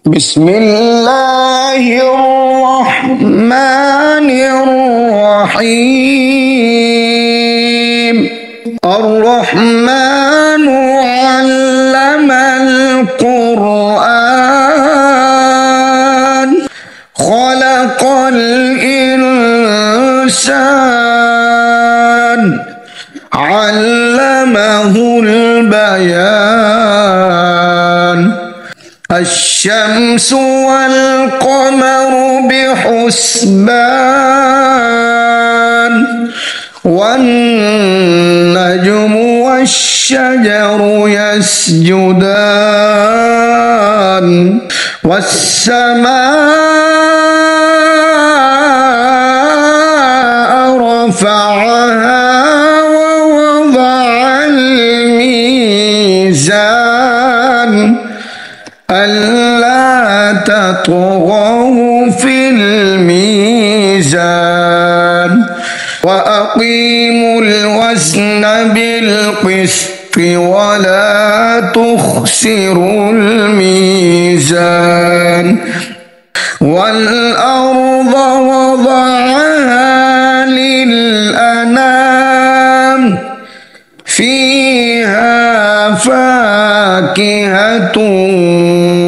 بسم الله الرحمن الرحيم. الرحمن علم القرآن خلق الإنسان علمه البيان. الشمس والقمر بحسبان والنجم والشجر يسجدان والسماء رفعها ووضع الميزان ألا تطغوا في الميزان وأقيموا الوزن بالقسط ولا تخسروا الميزان. والأرض وضعها للأنام فيها فاكهة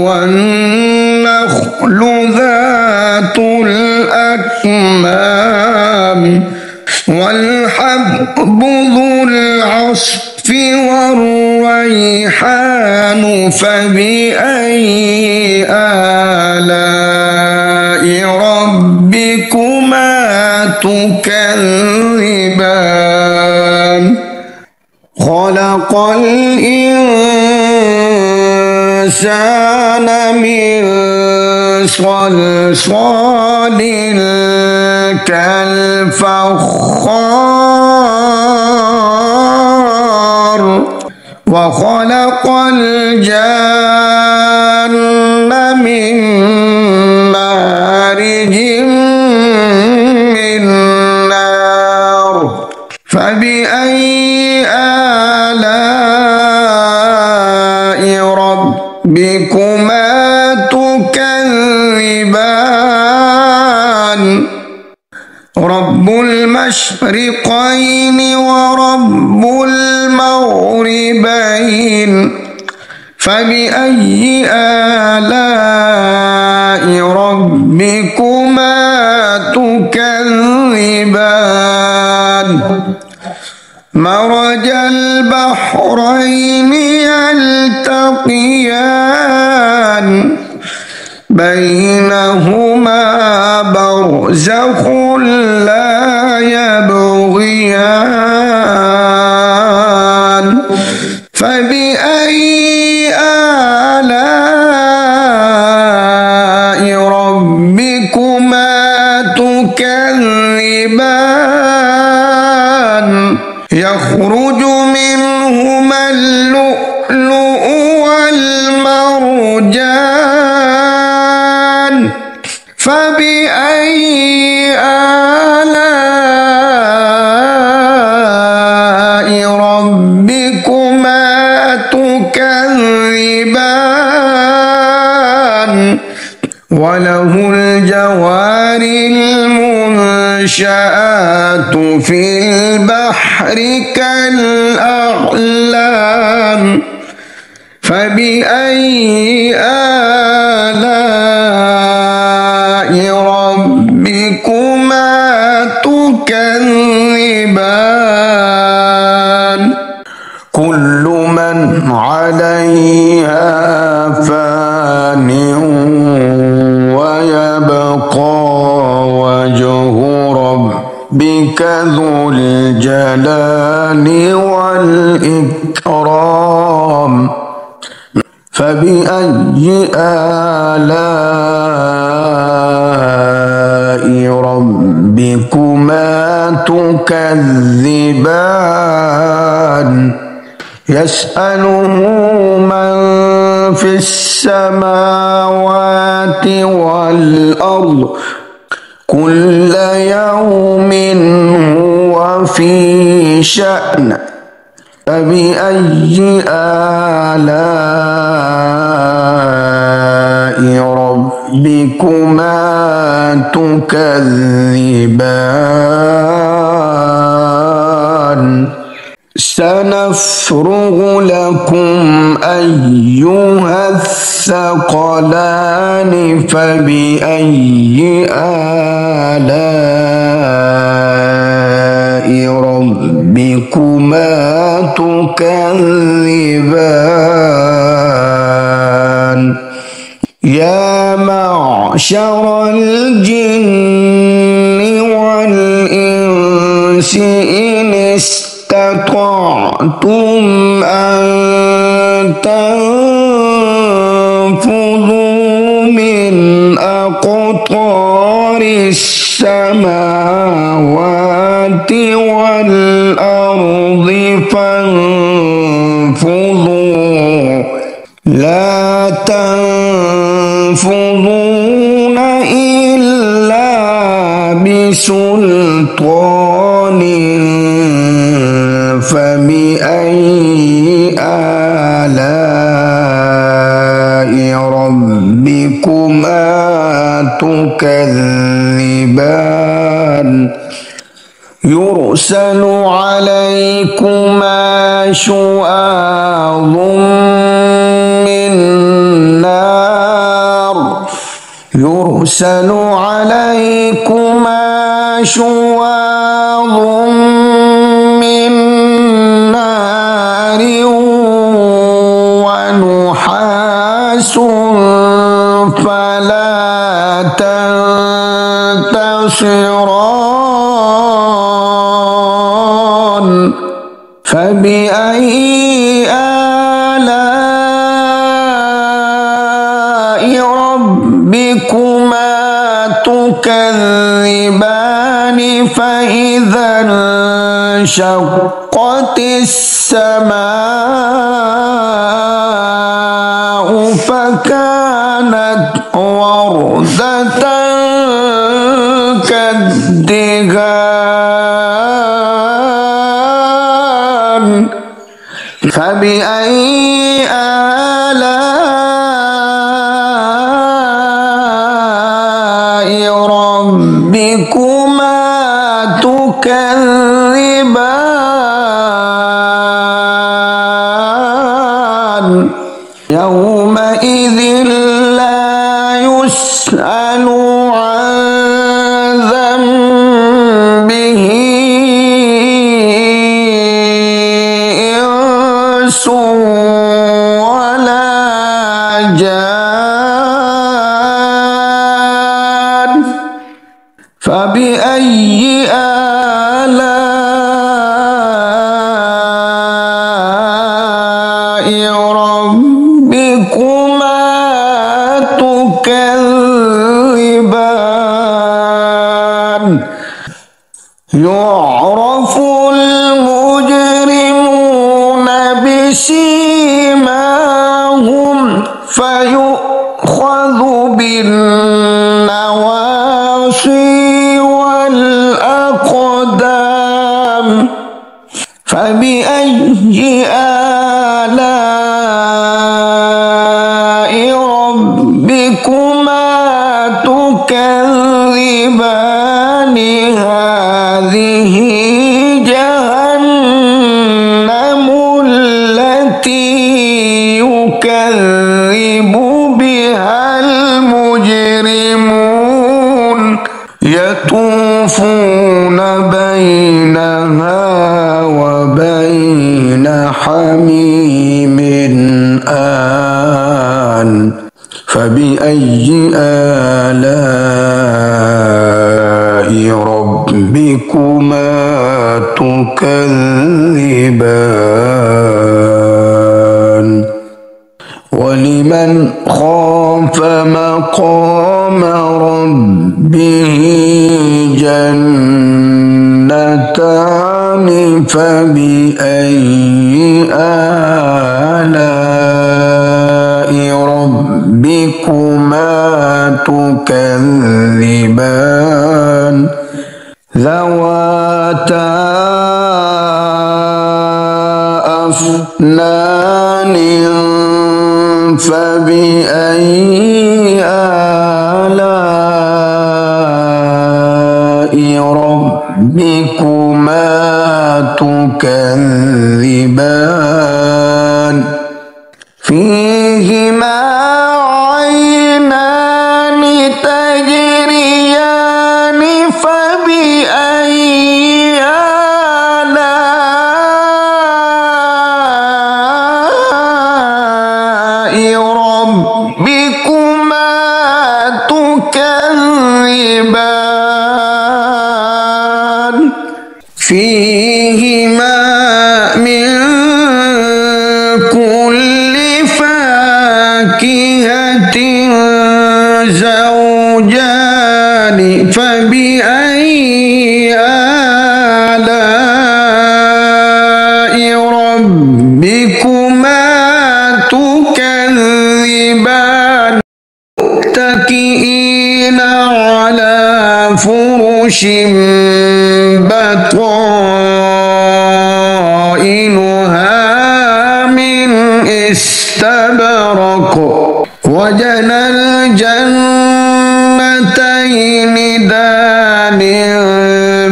والنخل ذات الأكمام والحب ذو العصف والريحان فبأي آلاء ربكما تكذبان. خلق الإنسان من صلصال كالفخار وخلق الجن من مارج من نار فبأي آلاء ربكما تكذبان. رب المشرقين ورب المغربين فبأي آلاء ربكما تكذبان. مرج البحرين يلتقيان بينهما برزخ لا يبغيان فبأي آلاء ربكما تكذبان. يخرج منهما اللؤلؤ والمرجان فبأي آلاء ربكما تكذبان. وله الجوار المنشآت في البحر كالأعلام فبأي آلاء ربكما تكذبان. كل من عليها فان ويبقى وجه ربك ذو الجلال والإكرام فبأي آلاء ربكما تكذبان. يسأله من في السماوات والأرض كل يوم هو في شأن فبأي آلاء ربكما تكذبان سنفرغ لكم أيها الثقلان فبأي آلاء ربكما تكذبان يا معشر الجن والإنس إن استطعتم أن تنفذوا من أقطار السماوات والأرض فانفذوا لا تنفذون إلا بسلطان فبأي آلاء ربكما تكذبان يرسل عليكما شواظ من نار يرسل عليكما شواظ من نار ونحاس فلا تنتصران فبأي آلاء ربكما تكذبان فإذا انشقت السماء فكانت وردة كالدهان فبأي آلاء ربكما تكذبان يومئذ لا يسأل عن ذنبه إنس ولا جان فبأي آلاء ربكما تكذبان يعرف المجرمون بسيماهم فيؤخذ بالنواصي والأقدام فبأي آلاء ربكما تكذبان هذه جهنم التي يكذب بها المجرمون يطوفون بينها وبين حميم آن فبأي آلاء ربكما تكذبان ولمن خاف مقام ربه جنتان فبأي آلاء ربكما تكذبان ذواتا أفنان فبأي ربكما تكذبان فيهما عينان تجريان فبأي آلاء ربكما تكذبان فيهما من كل فاكهة زوجان فبأي آلاء ربكما تكذبان متكئين على فرش بطائنها من استبرق وجنى الجنتين دان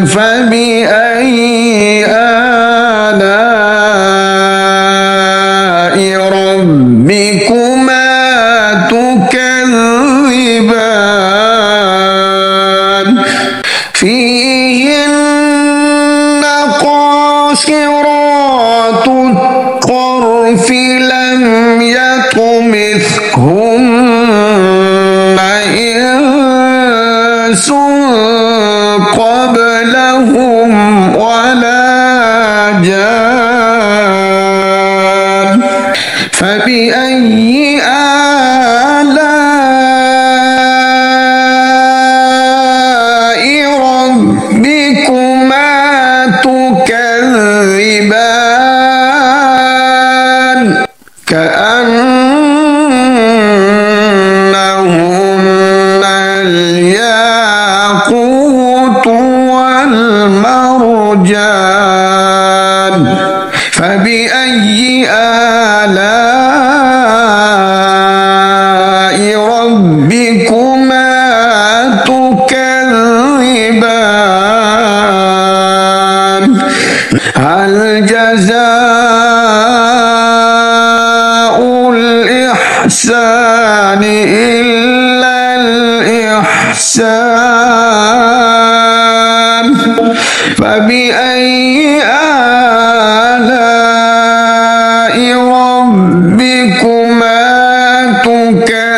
فبأي آلاء ربكما تكذبان فيهن قاصرات الطرف لم يطمثهن إنس قبلهم ولا جان فبأي آلاء ربكما تكذبان كأنهن الياقوت والمرجان فبأي آلاء ربكما تكذبان هل جزاء الإحسان إلا الإحسان فبأي آلاء ربكما تكذبان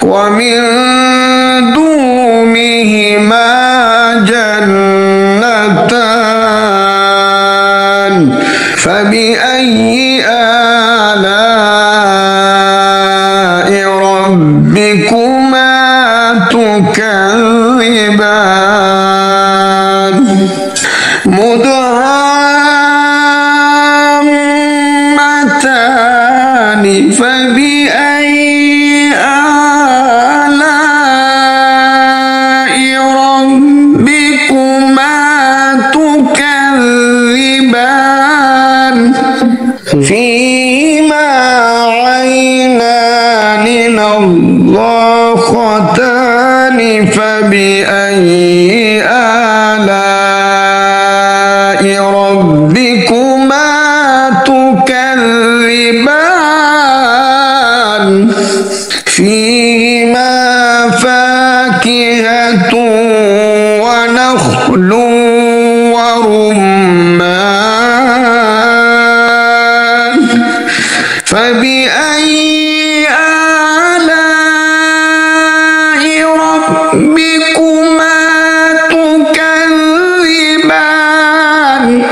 ومن دونهما جنتان فبأي آلاء ربكما تكذبان مدهامتان فبأي آلاء ربكما تكذبان فيهما عينان نضاختان فبأي آلاء ربكما تكذبان فيهما فاكهة ونخل ورمان فبأي آلاء ربكما تكذبان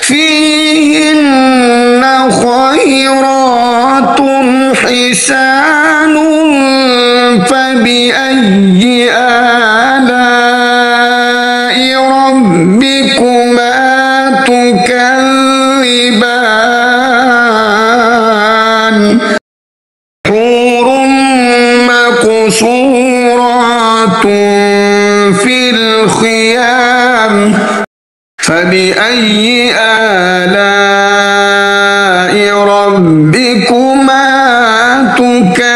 فيهن خيرات حسان فبأي آلاء ربكما تكذبان حور مقصورات في الخيام فبأي آلاء ربكما تكذبان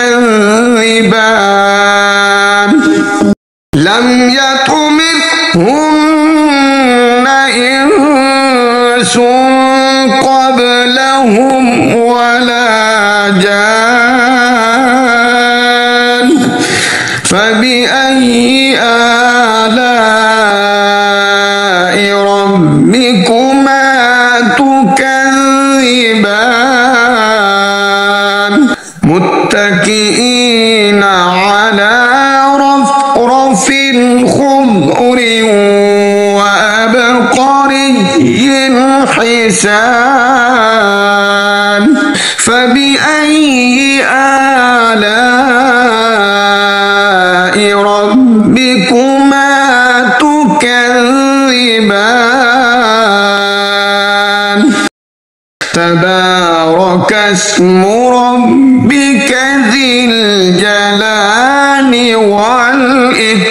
لم هن إنس قبلهم ولا جان فبأي آلاء ربكما تكذبان متكئين على رفرف خضر وأبقري حسان فبأي آلاء ربكما تكذبان تبارك اسم ربك ذي الجلال والإكرام